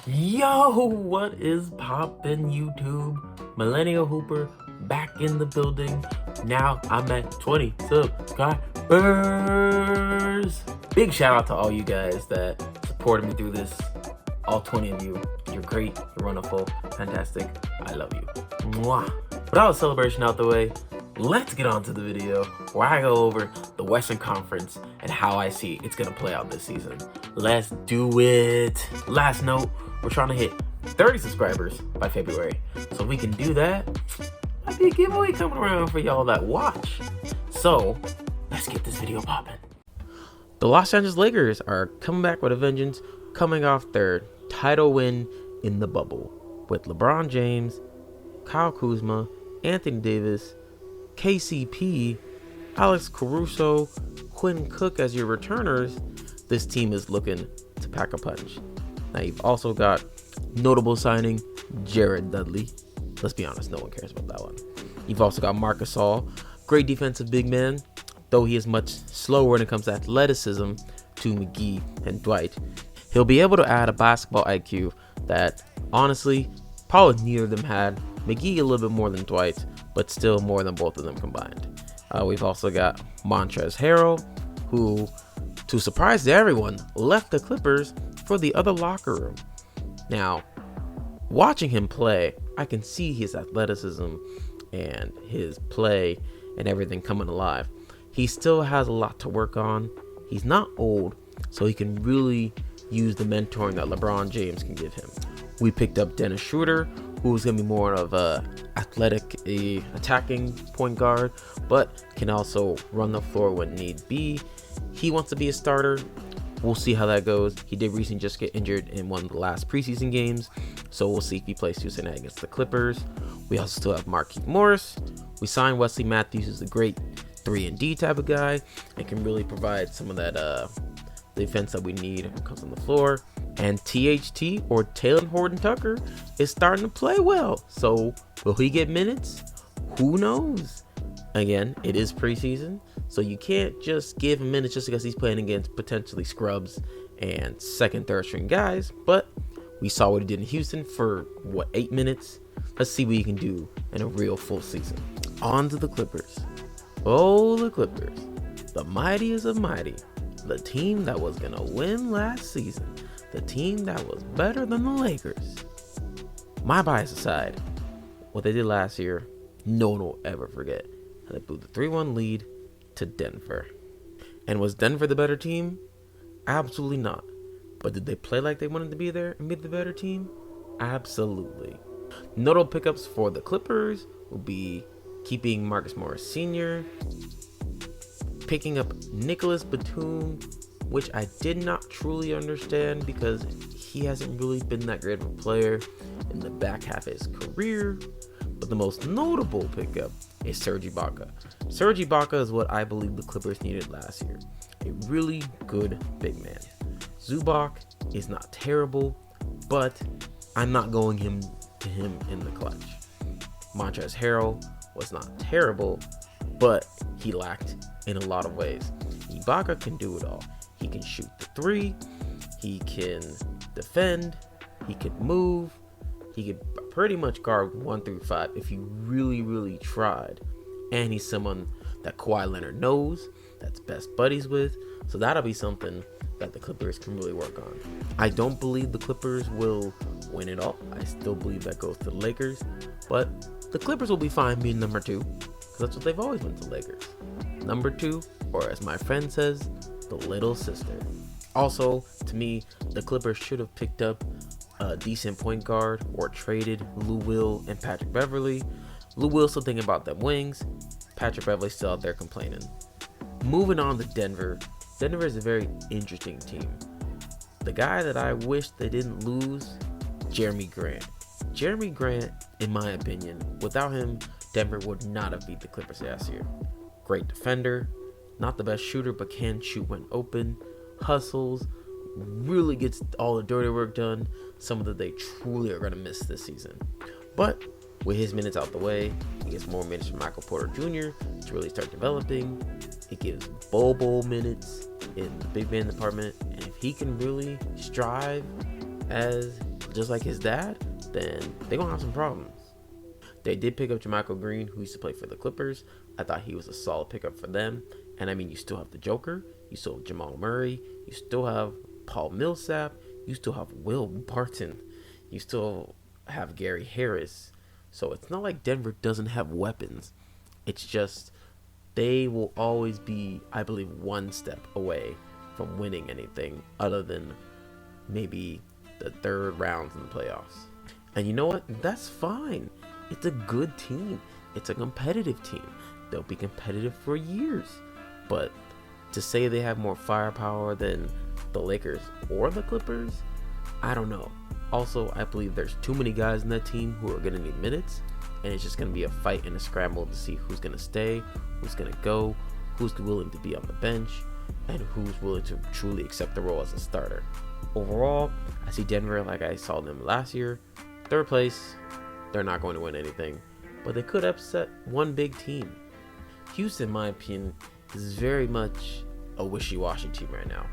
Yo, what is poppin' YouTube? Millennial Hooper back in the building. Now I'm at 20 subscribers. Big shout out to all you guys that supported me through this. All 20 of you. You're great, you're wonderful, fantastic. I love you. Mwah. With all the celebration out the way, let's get on to the video where I go over the Western Conference and how I see it's gonna play out this season. Let's do it. Last note, we're trying to hit 30 subscribers by February. So if we can do that, might be a giveaway coming around for y'all that watch. So let's get this video popping. The Los Angeles Lakers are coming back with a vengeance, coming off their title win in the bubble with LeBron James, Kyle Kuzma, Anthony Davis, KCP, Alex Caruso, Quinn Cook as your returners. This team is looking to pack a punch. Now you've also got notable signing Jared Dudley. Let's be honest, no one cares about that one. You've also got Marc Gasol, great defensive big man, though he is much slower when it comes to athleticism to McGee and Dwight. He'll be able to add a basketball IQ that, honestly, probably neither of them had. McGee a little bit more than Dwight, but still more than both of them combined. We've also got Montrezl Harrell, who, to surprise everyone, left the Clippers for the other locker room. Now, watching him play, I can see his athleticism and his play and everything coming alive. He still has a lot to work on. He's not old, so he can really use the mentoring that LeBron James can give him. We picked up Dennis Schroeder, who's going to be more of a athletic, attacking point guard, but can also run the floor when need be. He wants to be a starter. We'll see how that goes. He did recently just get injured in one of the last preseason games, so we'll see if he plays Tuesday night against the Clippers. We also still have Markieff Morris. We signed Wesley Matthews, who's a great 3-and-D type of guy and can really provide some of that defense that we need when it comes on the floor. And THT, or Taylor Horton Tucker, is starting to play well. So will he get minutes? Who knows? Again, it is preseason, so you can't just give him minutes just because he's playing against potentially scrubs and second, third string guys. But we saw what he did in Houston for 8 minutes. Let's see what he can do in a real full season. On to the Clippers. Oh, the Clippers, the mightiest of mighty, the team that was gonna win last season, the team that was better than the Lakers. My bias aside, what they did last year, no one will ever forget. They blew the 3-1 lead to Denver. And was Denver the better team? Absolutely not. But did they play like they wanted to be there and be the better team? Absolutely. Notable pickups for the Clippers will be keeping Marcus Morris Sr., picking up Nicholas Batum, which I did not truly understand because he hasn't really been that great of a player in the back half of his career. But the most notable pickup is Serge Ibaka. Serge Ibaka is what I believe the Clippers needed last year. A really good big man. Zubac is not terrible, but I'm not going to him in the clutch. Montrezl Harrell was not terrible, but he lacked in a lot of ways. Ibaka can do it all. He can shoot the 3, he can defend, he can move, he could pretty much guard 1 through 5 if he really, really tried. And he's someone that Kawhi Leonard knows, that's best buddies with. So that'll be something that the Clippers can really work on. I don't believe the Clippers will win it all. I still believe that goes to the Lakers. But the Clippers will be fine being number 2, because that's what they've always been to the Lakers. Number 2, or as my friend says, the little sister. Also, to me, the Clippers should have picked up a decent point guard or traded Lou Will and Patrick Beverley. Lou Will still thinking about them wings. Patrick Beverley still out there complaining. Moving on to Denver. Denver is a very interesting team. The guy that I wish they didn't lose, Jeremy Grant. Jeremy Grant, in my opinion, without him, Denver would not have beat the Clippers last year. Great defender, not the best shooter, but can shoot when open, hustles, really gets all the dirty work done, something that they truly are going to miss this season. But with his minutes out the way, he gets more minutes from Michael Porter Jr. to really start developing. He gives Bobo minutes in the big man department, and if he can really strive as just like his dad, then they're going to have some problems. They did pick up JaMychal Green, who used to play for the Clippers. I thought he was a solid pickup for them. And I mean, you still have the Joker. You still have Jamal Murray. You still have Paul Millsap. You still have Will Barton. You still have Gary Harris. So it's not like Denver doesn't have weapons. It's just they will always be, I believe, one step away from winning anything other than maybe the third rounds in the playoffs. And you know what? That's fine. It's a good team. It's a competitive team. They'll be competitive for years. But to say they have more firepower than the Lakers or the Clippers, I don't know. Also, I believe there's too many guys in that team who are going to need minutes. And it's just going to be a fight and a scramble to see who's going to stay, who's going to go, who's willing to be on the bench, and who's willing to truly accept the role as a starter. Overall, I see Denver like I saw them last year. Third place. They're not going to win anything, but they could upset one big team. Houston, in my opinion, is very much a wishy-washy team right now.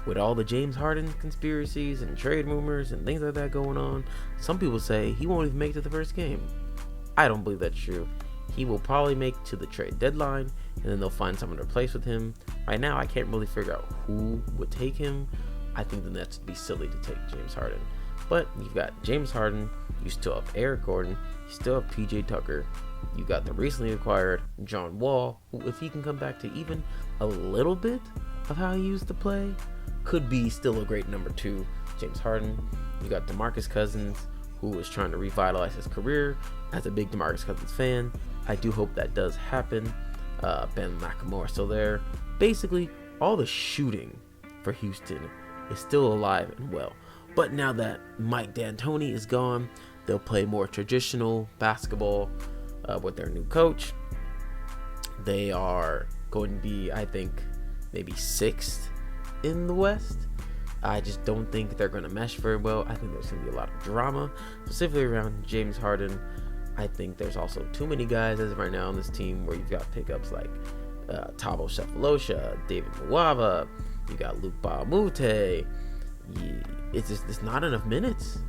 With all the James Harden conspiracies and trade rumors and things like that going on, some people say he won't even make it to the first game. I don't believe that's true. He will probably make it to the trade deadline, and then they'll find someone to replace with him. Right now, I can't really figure out who would take him. I think the Nets would be silly to take James Harden. But you've got James Harden, you still have Eric Gordon, you still have PJ Tucker, you got the recently acquired John Wall, who, if he can come back to even a little bit of how he used to play, could be still a great number 2. James Harden. You got DeMarcus Cousins, who is trying to revitalize his career. As a big DeMarcus Cousins fan, I do hope that does happen. Ben McLemore still there. Basically, all the shooting for Houston is still alive and well. But now that Mike D'Antoni is gone, they'll play more traditional basketball with their new coach. They are going to be, I think, maybe 6th in the West. I just don't think they're going to mesh very well. I think there's going to be a lot of drama, specifically around James Harden. I think there's also too many guys as of right now on this team where you've got pickups like Thabo Sefolosha, David Nwaba, you got Luke Baamute. It's not enough minutes.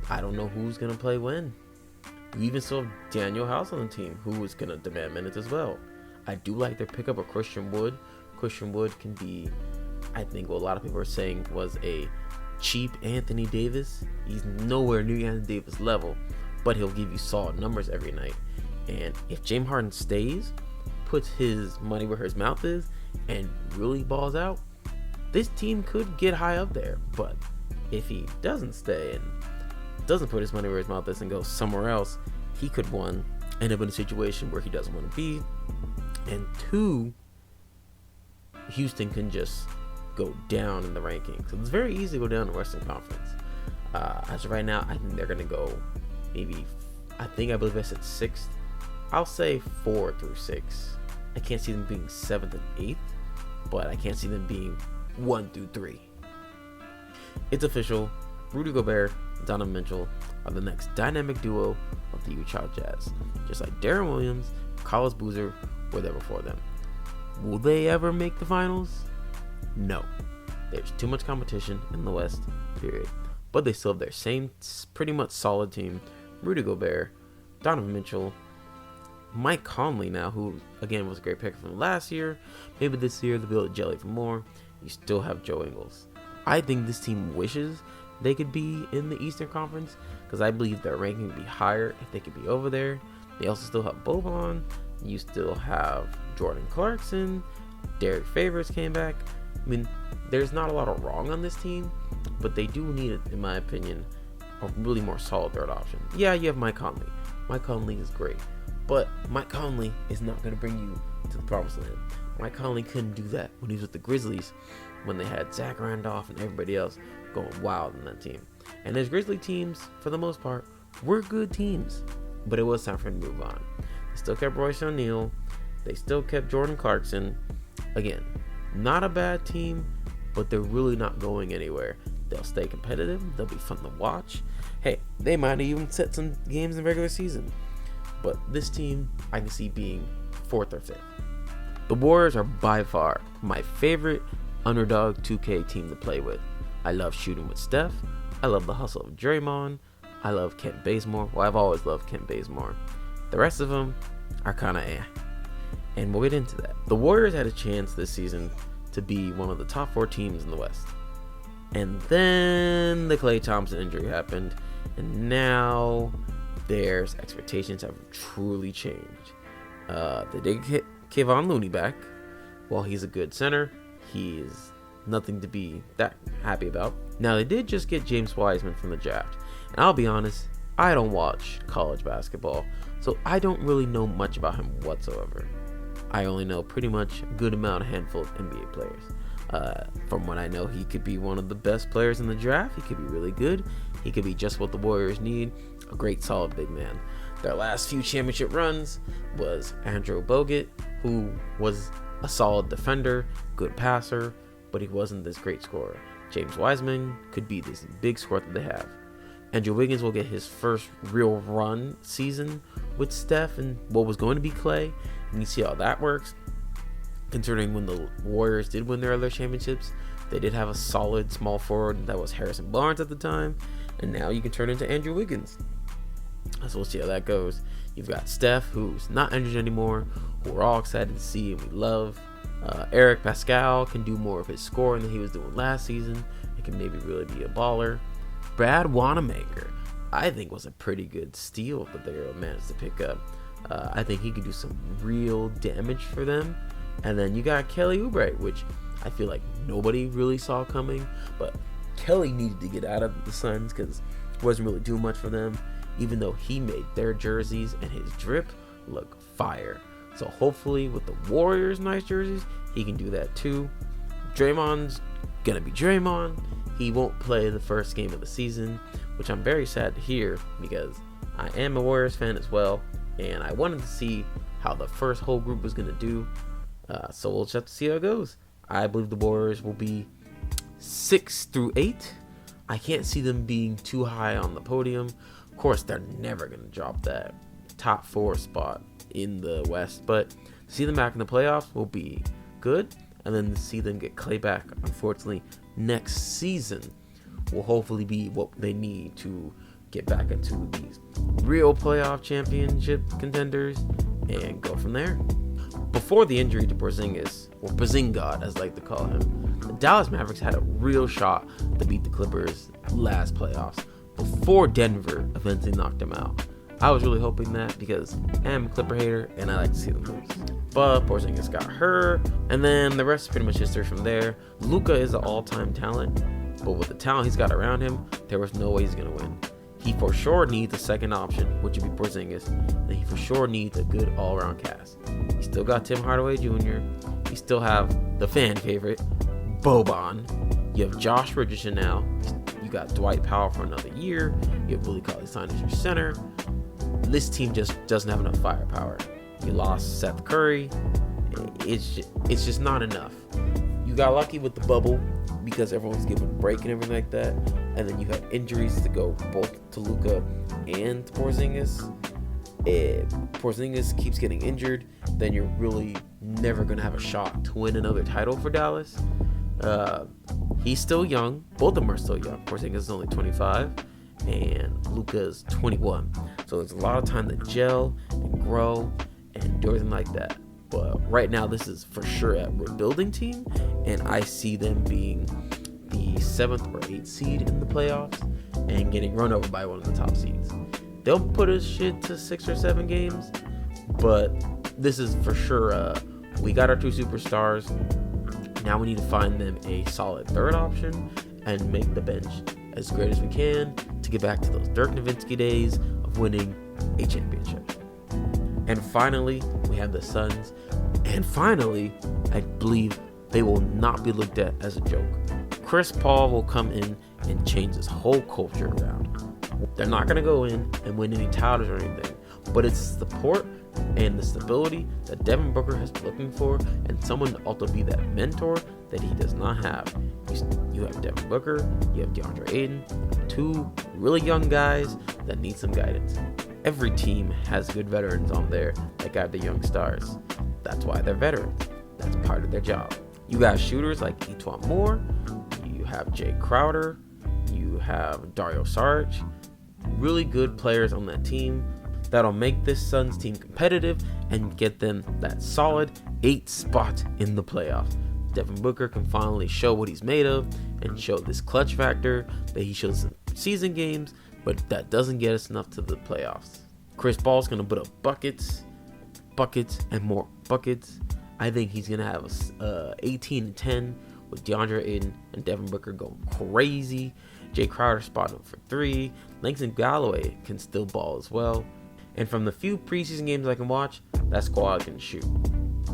I don't know who's going to play when. You even still have Daniel House on the team, who is going to demand minutes as well. I do like their pickup of Christian Wood. Christian Wood can be, I think what a lot of people are saying was a cheap Anthony Davis. He's nowhere near Anthony Davis level, but he'll give you solid numbers every night. And if James Harden stays, puts his money where his mouth is, and really balls out, this team could get high up there. But if he doesn't stay and doesn't put his money where his mouth is and goes somewhere else, he could, 1, end up in a situation where he doesn't want to be, and 2, Houston can just go down in the rankings. So it's very easy to go down in the Western Conference. As of right now, I think they're going to go maybe, I believe I said 6th. I'll say 4 through 6. I can't see them being 7th and 8th, but I can't see them being 1 through 3. It's official. Rudy Gobert and Donovan Mitchell are the next dynamic duo of the Utah Jazz. Just like Deron Williams, Carlos Boozer were there before them. Will they ever make the finals? No. There's too much competition in the West, period. But they still have their same pretty much solid team. Rudy Gobert, Donovan Mitchell, Mike Conley now, who again was a great pick from last year. Maybe this year they'll be able to jelly for more. You still have Joe Ingles. I think this team wishes they could be in the Eastern Conference because I believe their ranking would be higher if they could be over there. They also still have Boban. You still have Jordan Clarkson. Derek Favors came back. I mean, there's not a lot of wrong on this team, but they do need, in my opinion, a really more solid third option. Yeah, you have Mike Conley. Mike Conley is great, but Mike Conley is not going to bring you to the promised land. Mike Conley couldn't do that when he was with the Grizzlies, when they had Zach Randolph and everybody else going wild in that team. And those Grizzly teams, for the most part, were good teams, but it was time for them to move on. They still kept Royce O'Neal. They still kept Jordan Clarkson. Again, not a bad team, but they're really not going anywhere. They'll stay competitive. They'll be fun to watch. Hey, they might even set some games in the regular season. But this team, I can see being 4th or 5th. The Warriors are by far my favorite underdog 2K team to play with. I love shooting with Steph. I love the hustle of Draymond. I love Kent Bazemore. Well, I've always loved Kent Bazemore. The rest of them are kind of and we'll get into that. The Warriors had a chance this season to be one of the top 4 teams in the West. And then the Klay Thompson injury happened, and now their expectations have truly changed. They did get Kevon Looney back. While he's a good center, he is nothing to be that happy about. Now, they did just get James Wiseman from the draft. And I'll be honest, I don't watch college basketball, so I don't really know much about him whatsoever. I only know pretty much a good amount, a handful of NBA players. From what I know, he could be one of the best players in the draft. He could be really good. He could be just what the Warriors need, a great solid big man. Their last few championship runs was Andrew Bogut, who was a solid defender, good passer, but he wasn't this great scorer. James Wiseman could be this big scorer that they have. Andrew Wiggins will get his first real run season with Steph and what was going to be Klay, and you see how that works. Considering when the Warriors did win their other championships, they did have a solid small forward that was Harrison Barnes at the time, and now you can turn into Andrew Wiggins. So we'll see how that goes. You've got Steph, who's not injured anymore, who we're all excited to see and we love. Eric Pascal can do more of his scoring than he was doing last season. He can maybe really be a baller. Brad Wanamaker, I think, was a pretty good steal that they managed to pick up. I think he could do some real damage for them. And then you got Kelly Oubre, which I feel like nobody really saw coming. But Kelly needed to get out of the Suns because it wasn't really doing much for them, even though he made their jerseys and his drip look fire. So hopefully with the Warriors' nice jerseys, he can do that too. Draymond's gonna be Draymond. He won't play the first game of the season, which I'm very sad to hear because I am a Warriors fan as well, and I wanted to see how the first whole group was gonna do. So we'll just have to see how it goes. I believe the Warriors will be 6 through 8. I can't see them being too high on the podium. Of course, they're never going to drop that top 4 spot in the West, but to see them back in the playoffs will be good. And then to see them get Klay back, unfortunately, next season will hopefully be what they need to get back into these real playoff championship contenders and go from there. Before the injury to Porzingis, or Porzingod as I like to call him, the Dallas Mavericks had a real shot to beat the Clippers last playoffs before Denver eventually knocked them out. I was really hoping that because I'm a Clipper hater and I like to see them lose. But Porzingis got hurt, and then the rest is pretty much history from there. Luka is an all-time talent, but with the talent he's got around him, there was no way he's going to win. He for sure needs a second option, which would be Porzingis, and he for sure needs a good all-around cast. You still got Tim Hardaway Jr., you still have the fan favorite, Boban, you have Josh Richardson now, you got Dwight Powell for another year, you have Willie Cauley-Stein as your center. This team just doesn't have enough firepower. You lost Seth Curry, it's just not enough. You got lucky with the bubble because everyone's given a break and everything like that, and then you had injuries to go both to Luka and Porzingis. If Porzingis keeps getting injured, then you're really never going to have a shot to win another title for Dallas. He's still young. Both of them are still young. Porzingis is only 25 and Luka is 21. So there's a lot of time to gel and grow and do everything like that. But right now, this is for sure a rebuilding team, and I see them being the 7th or 8th seed in the playoffs and getting run over by one of the top seeds. They'll put us shit to 6 or 7 games, but this is for sure. We got our 2 superstars. Now we need to find them a solid third option and make the bench as great as we can to get back to those Dirk Nowitzki days of winning a championship. And finally, we have the Suns. And finally, I believe they will not be looked at as a joke. Chris Paul will come in and change this whole culture around. They're not going to go in and win any titles or anything, but it's the support and the stability that Devin Booker has been looking for, and someone to also be that mentor that he does not have. You have Devin Booker, you have DeAndre Ayton, 2 really young guys that need some guidance. Every team has good veterans on there that got the young stars. That's why they're veterans. That's part of their job. You got shooters like E'Twaun Moore. You have Jay Crowder. You have Dario Saric. Really good players on that team that'll make this Suns team competitive and get them that solid 8th spot in the playoffs. Devin Booker can finally show what he's made of and show this clutch factor that he shows in season games, but that doesn't get us enough to the playoffs. Chris Paul's going to put up buckets, and more buckets. I think he's going to have 18-10 with DeAndre Ayton and Devin Booker going crazy. Jay Crowder spotting up for 3. Langston Galloway can still ball as well. And from the few preseason games I can watch, that squad can shoot.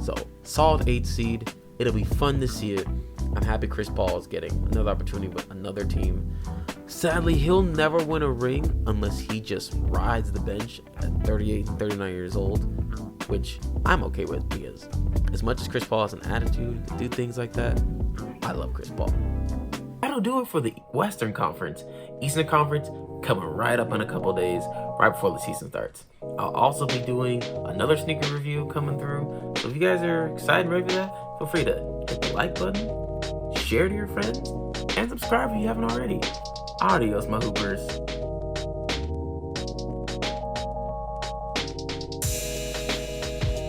So, solid 8th seed. It'll be fun to see it. I'm happy Chris Paul is getting another opportunity with another team. Sadly, he'll never win a ring unless he just rides the bench at 38 and 39 years old, which I'm okay with, because as much as Chris Paul has an attitude to do things like that, I love Chris Paul. That'll do it for the Western Conference. Eastern Conference coming right up in a couple days, right before the season starts. I'll also be doing another sneaker review coming through. So if you guys are excited and ready for that, feel free to hit the like button, share to your friends, and subscribe if you haven't already. Adios, my hoopers.